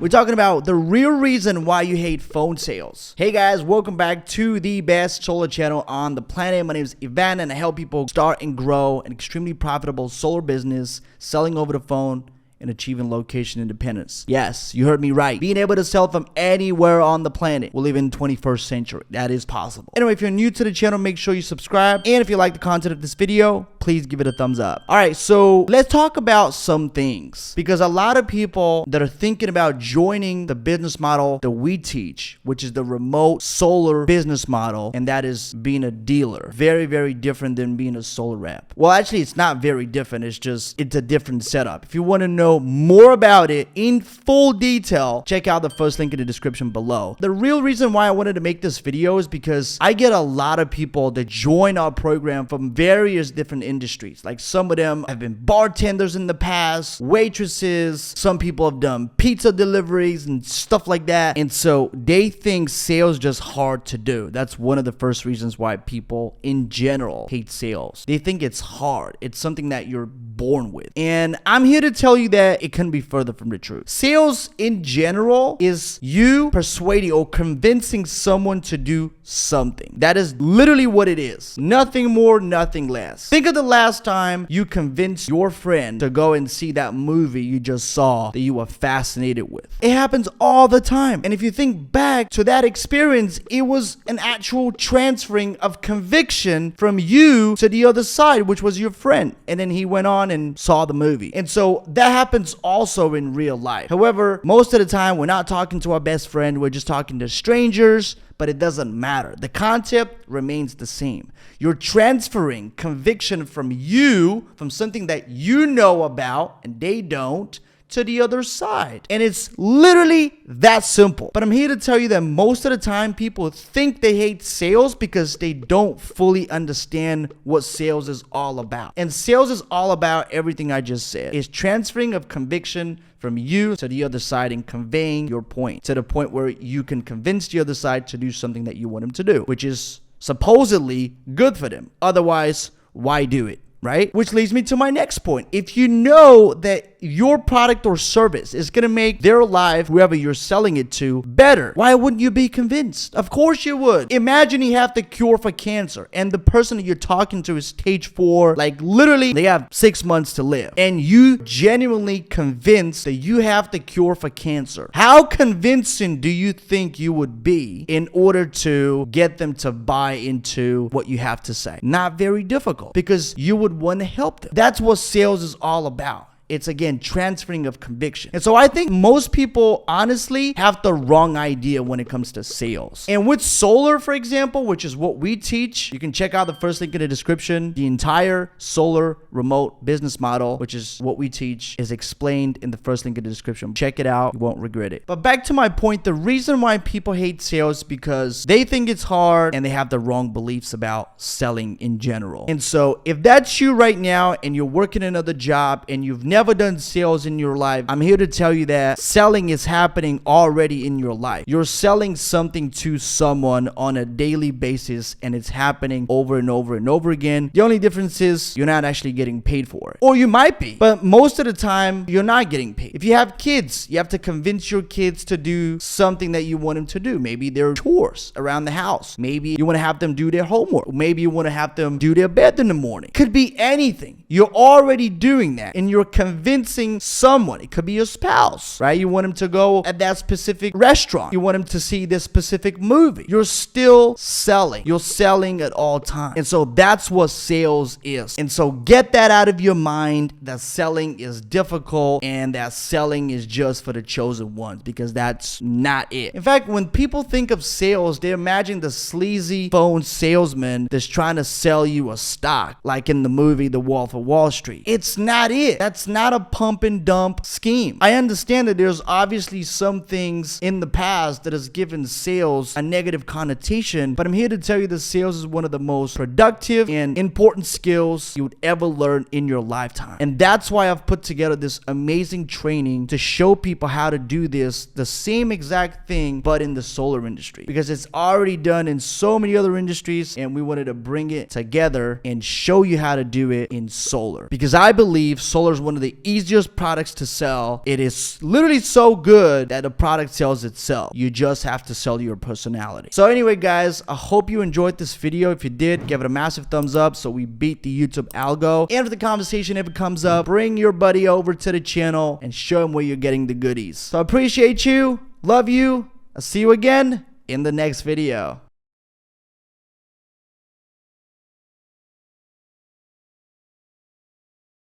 We're talking about the real reason why you hate phone sales. Hey guys, welcome back to the best solar channel on the planet. My name is Ivan and I help people start and grow an extremely profitable solar business selling over the phone and achieving location independence. Yes, you heard me right. Being able to sell from anywhere on the planet. We live in the 21st century. That is possible. Anyway, if you're new to the channel, make sure you subscribe. And if you like the content of this video, please give it a thumbs up. All right, so let's talk about some things. Because a lot of people that are thinking about joining the business model that we teach, which is the remote solar business model, and that is being a dealer. Very, very different than being a solar rep. Well, actually, it's not very different. It's a different setup. If you want to know more about it in full detail, check out the first link in the description below. The real reason why I wanted to make this video is because I get a lot of people that join our program from various different industries. Like some of them have been bartenders in the past, waitresses, some people have done pizza deliveries and stuff like that. And so they think sales is just hard to do. That's one of the first reasons why people in general hate sales. They think it's hard. It's something that you're born with. And I'm here to tell you that it couldn't be further from the truth. Sales in general is you persuading or convincing someone to do something. That is literally what it is. Nothing more, nothing less. Think of the last time you convinced your friend to go and see that movie you just saw that you were fascinated with. It happens all the time. And if you think back to that experience, it was an actual transferring of conviction from you to the other side, which was your friend. And then he went on and saw the movie. And so that happens also in real life. However, most of the time we're not talking to our best friend, we're just talking to strangers, but it doesn't matter. The concept remains the same. You're transferring conviction from you, from something that you know about and they don't, to the other side. And it's literally that simple. But I'm here to tell you that most of the time people think they hate sales because they don't fully understand what sales is all about. And sales is all about everything I just said. It's transferring of conviction from you to the other side and conveying your point to the point where you can convince the other side to do something that you want them to do, which is supposedly good for them. Otherwise, why do it? Right? Which leads me to my next point. If you know that your product or service is going to make their life, whoever you're selling it to, better, why wouldn't you be convinced? Of course you would. Imagine you have the cure for cancer and the person that you're talking to is stage 4, like literally they have 6 months to live, and you genuinely convinced that you have the cure for cancer. How convincing do you think you would be in order to get them to buy into what you have to say? Not very difficult, because you would want to help them. That's what sales is all about. It's, again, transferring of conviction. And so I think most people honestly have the wrong idea when it comes to sales. And with solar, for example, which is what we teach, you can check out the first link in the description. The entire solar remote business model, which is what we teach, is explained in the first link in the description. Check it out. You won't regret it. But back to my point, the reason why people hate sales is because they think it's hard and they have the wrong beliefs about selling in general. And so if that's you right now and you're working another job and you've never done sales in your life, I'm here to tell you that selling is happening already in your life. You're selling something to someone on a daily basis and it's happening over and over and over again. The only difference is you're not actually getting paid for it. Or you might be, but most of the time you're not getting paid. If you have kids, you have to convince your kids to do something that you want them to do. Maybe their chores around the house. Maybe you want to have them do their homework. Maybe you want to have them do their bed in the morning. Could be anything. You're already doing that and you're convincing someone. It could be your spouse, right? You want him to go at that specific restaurant. You want him to see this specific movie. You're still selling. You're selling at all times. And so that's what sales is. And so get that out of your mind, that selling is difficult and that selling is just for the chosen ones, because that's not it. In fact, when people think of sales, they imagine the sleazy phone salesman that's trying to sell you a stock, like in the movie The Wolf of Wall Street. It's not it. That's not a pump and dump scheme. I understand that there's obviously some things in the past that has given sales a negative connotation, but I'm here to tell you that sales is one of the most productive and important skills you would ever learn in your lifetime. And that's why I've put together this amazing training to show people how to do this, the same exact thing, but in the solar industry, because it's already done in so many other industries, and we wanted to bring it together and show you how to do it in solar, because I believe solar is one of the the easiest products to sell. It is literally so good that the product sells itself. You just have to sell your personality. So anyway, guys, I hope you enjoyed this video. If you did, give it a massive thumbs up so we beat the YouTube algo. And for the conversation, if it comes up, bring your buddy over to the channel and show him where you're getting the goodies. So I appreciate you. Love you. I'll see you again in the next video.